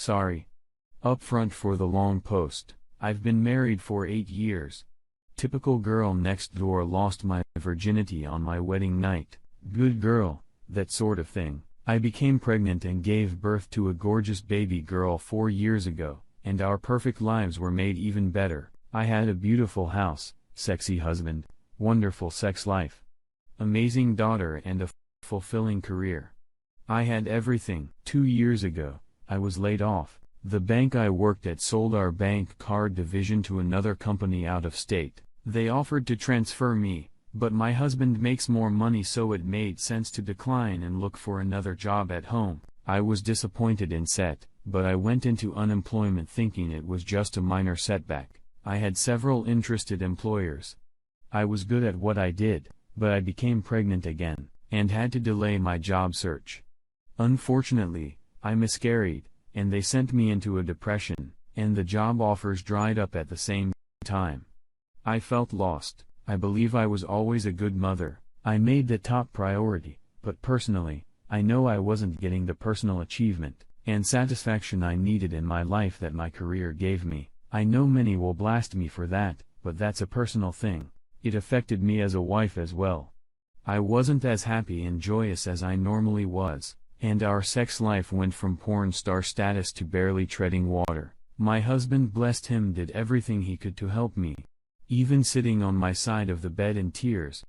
Sorry. Upfront for the long post. I've been married for 8 years. Typical girl next door, lost my virginity on my wedding night. Good girl, that sort of thing. I became pregnant and gave birth to a gorgeous baby girl 4 years ago, and our perfect lives were made even better. I had a beautiful house, sexy husband, wonderful sex life, amazing daughter, and a fulfilling career. I had everything. 2 years ago, I was laid off. The bank I worked at sold our bank card division to another company out of state. They offered to transfer me, but my husband makes more money, so it made sense to decline and look for another job at home. I was disappointed and set, but I went into unemployment thinking it was just a minor setback. I had several interested employers. I was good at what I did, but I became pregnant again, and had to delay my job search. Unfortunately, I miscarried, and they sent me into a depression, and the job offers dried up at the same time. I felt lost. I believe I was always a good mother. I made the top priority, but personally, I know I wasn't getting the personal achievement and satisfaction I needed in my life that my career gave me. I know many will blast me for that, but that's a personal thing. It affected me as a wife as well. I wasn't as happy and joyous as I normally was, and our sex life went from porn star status to barely treading water. My husband, blessed him, did everything he could to help me. Even sitting on my side of the bed in tears,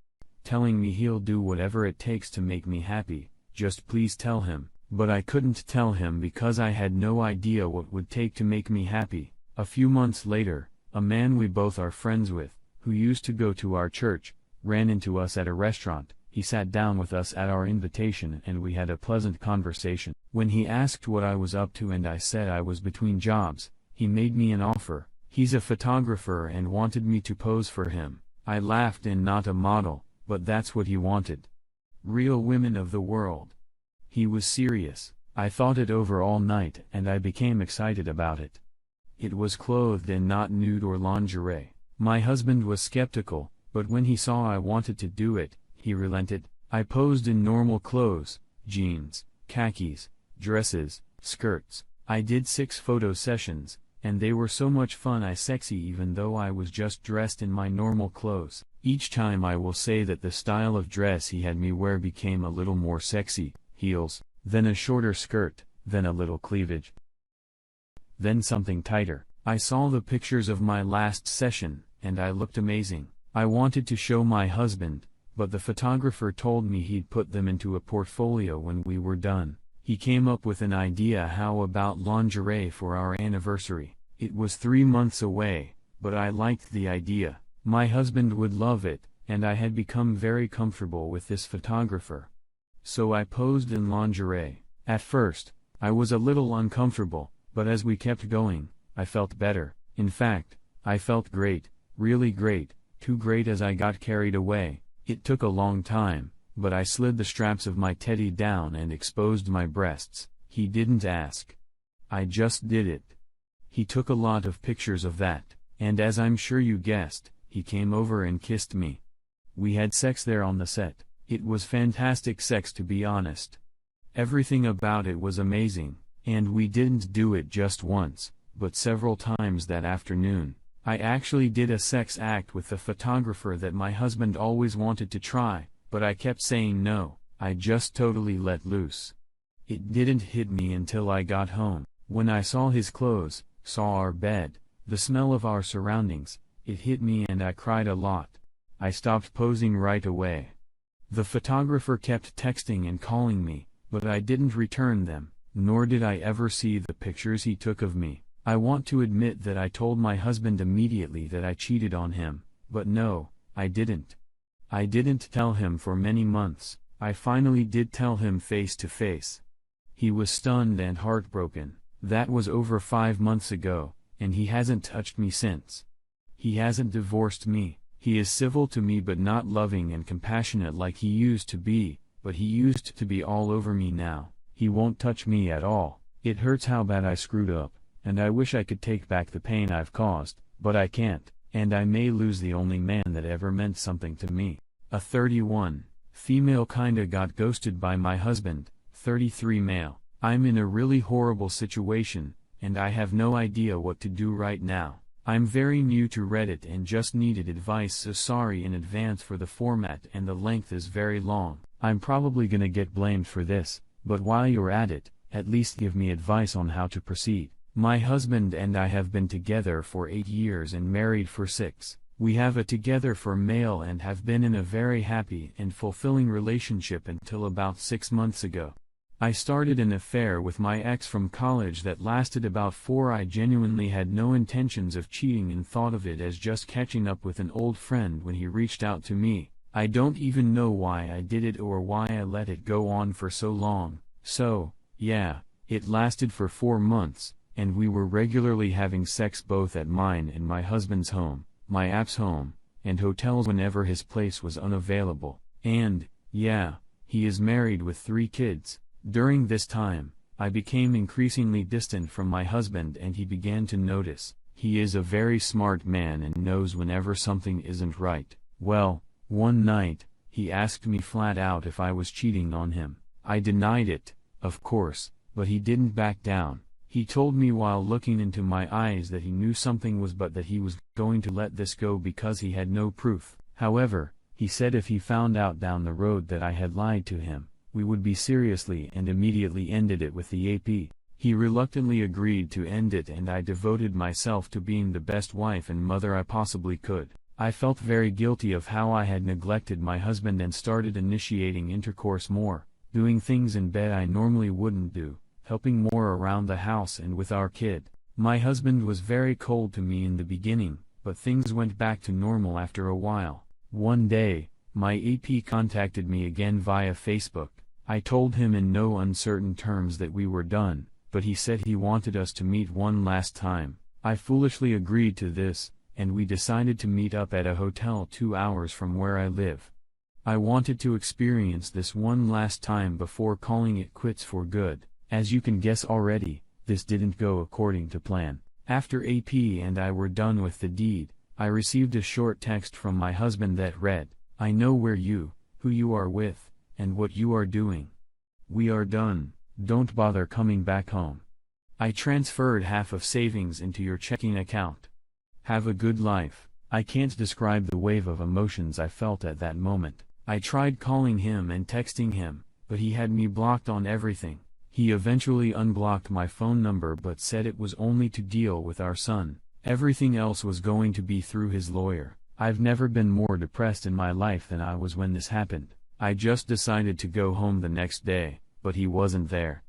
telling me he'll do whatever it takes to make me happy, just please tell him. But I couldn't tell him because I had no idea what would take to make me happy. A few months later, a man we both are friends with, who used to go to our church, ran into us at a restaurant. He sat down with us at our invitation and we had a pleasant conversation. When he asked what I was up to and I said I was between jobs, he made me an offer. He's a photographer and wanted me to pose for him. I laughed, and not a model, but that's what he wanted. Real women of the world. He was serious. I thought it over all night and I became excited about it. It was clothed and not nude or lingerie. My husband was skeptical, but when he saw I wanted to do it, he relented. I posed in normal clothes, jeans, khakis, dresses, skirts. I did 6 photo sessions, and they were so much fun. I sexy even though I was just dressed in my normal clothes. Each time I will say that the style of dress he had me wear became a little more sexy. Heels, then a shorter skirt, then a little cleavage, then something tighter. I saw the pictures of my last session, and I looked amazing. I wanted to show my husband, but the photographer told me he'd put them into a portfolio when we were done. He came up with an idea, how about lingerie for our anniversary. It was 3 months away, but I liked the idea. My husband would love it, and I had become very comfortable with this photographer. So I posed in lingerie. At first, I was a little uncomfortable, but as we kept going, I felt better. In fact, I felt great, really great, too great as I got carried away. It took a long time, but I slid the straps of my teddy down and exposed my breasts. He didn't ask. I just did it. He took a lot of pictures of that, and as I'm sure you guessed, he came over and kissed me. We had sex there on the set. It was fantastic sex, to be honest. Everything about it was amazing, and we didn't do it just once, but several times that afternoon. I actually did a sex act with the photographer that my husband always wanted to try, but I kept saying no. I just totally let loose. It didn't hit me until I got home. When I saw his clothes, saw our bed, the smell of our surroundings, it hit me and I cried a lot. I stopped posing right away. The photographer kept texting and calling me, but I didn't return them, nor did I ever see the pictures he took of me. I want to admit that I told my husband immediately that I cheated on him, but no, I didn't. I didn't tell him for many months. I finally did tell him face to face. He was stunned and heartbroken. That was over 5 months ago, and he hasn't touched me since. He hasn't divorced me. He is civil to me but not loving and compassionate like he used to be, but he used to be all over me now. He won't touch me at all. It hurts how bad I screwed up, and I wish I could take back the pain I've caused, but I can't, and I may lose the only man that ever meant something to me. A 31, female kinda got ghosted by my husband, 33 male. I'm in a really horrible situation, and I have no idea what to do right now. I'm very new to Reddit and just needed advice, so sorry in advance for the format and the length is very long. I'm probably gonna get blamed for this, but while you're at it, at least give me advice on how to proceed. My husband and I have been together for 8 years and married for 6. We have a together for male and have been in a very happy and fulfilling relationship until about 6 months ago. I started an affair with my ex from college that lasted about 4. I genuinely had no intentions of cheating and thought of it as just catching up with an old friend when he reached out to me. I don't even know why I did it or why I let it go on for so long. So, yeah, it lasted for 4 months, and we were regularly having sex both at mine and my husband's home, my app's home, and hotels whenever his place was unavailable. And, yeah, he is married with 3 kids. During this time, I became increasingly distant from my husband and he began to notice. He is a very smart man and knows whenever something isn't right. Well, one night, he asked me flat out if I was cheating on him. I denied it, of course, but he didn't back down. He told me while looking into my eyes that he knew something was but that he was going to let this go because he had no proof. However, he said if he found out down the road that I had lied to him, we would be seriously and immediately ended it with the AP. He reluctantly agreed to end it and I devoted myself to being the best wife and mother I possibly could. I felt very guilty of how I had neglected my husband and started initiating intercourse more, doing things in bed I normally wouldn't do, helping more around the house and with our kid. My husband was very cold to me in the beginning, but things went back to normal after a while. One day, my AP contacted me again via Facebook. I told him in no uncertain terms that we were done, but he said he wanted us to meet one last time. I foolishly agreed to this, and we decided to meet up at a hotel 2 hours from where I live. I wanted to experience this one last time before calling it quits for good. As you can guess already, this didn't go according to plan. After AP and I were done with the deed, I received a short text from my husband that read, "I know who you are with, and what you are doing. We are done, don't bother coming back home. I transferred half of savings into your checking account. Have a good life." I can't describe the wave of emotions I felt at that moment. I tried calling him and texting him, but he had me blocked on everything. He eventually unblocked my phone number but said it was only to deal with our son. Everything else was going to be through his lawyer. I've never been more depressed in my life than I was when this happened. I just decided to go home the next day, but he wasn't there.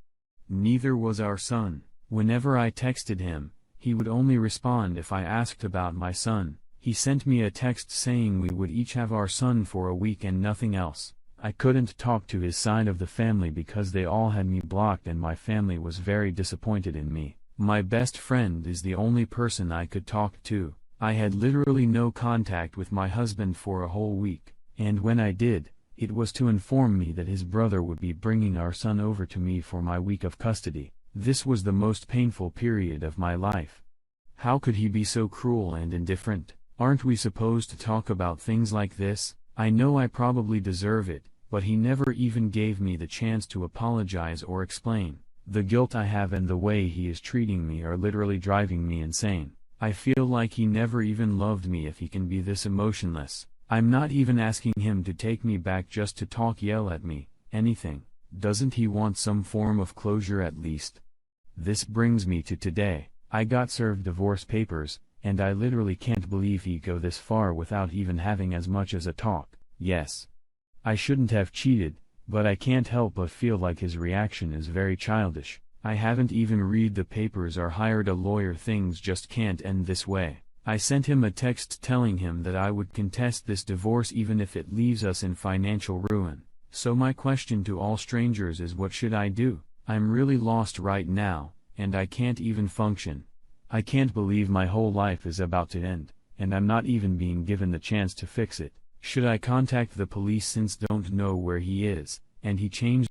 Neither was our son. Whenever I texted him, he would only respond if I asked about my son. He sent me a text saying we would each have our son for a week and nothing else. I couldn't talk to his side of the family because they all had me blocked and my family was very disappointed in me. My best friend is the only person I could talk to. I had literally no contact with my husband for a whole week, and when I did, it was to inform me that his brother would be bringing our son over to me for my week of custody. This was the most painful period of my life. How could he be so cruel and indifferent? Aren't we supposed to talk about things like this? I know I probably deserve it, but he never even gave me the chance to apologize or explain. The guilt I have and the way he is treating me are literally driving me insane. I feel like he never even loved me if he can be this emotionless. I'm not even asking him to take me back just to talk, yell at me, anything. Doesn't he want some form of closure at least? This brings me to today. I got served divorce papers, and I literally can't believe he'd go this far without even having as much as a talk. Yes, I shouldn't have cheated, but I can't help but feel like his reaction is very childish. I haven't even read the papers or hired a lawyer. Things just can't end this way. I sent him a text telling him that I would contest this divorce even if it leaves us in financial ruin. So my question to all strangers is, what should I do? I'm really lost right now, and I can't even function. I can't believe my whole life is about to end, and I'm not even being given the chance to fix it. Should I contact the police since I don't know where he is, and he changed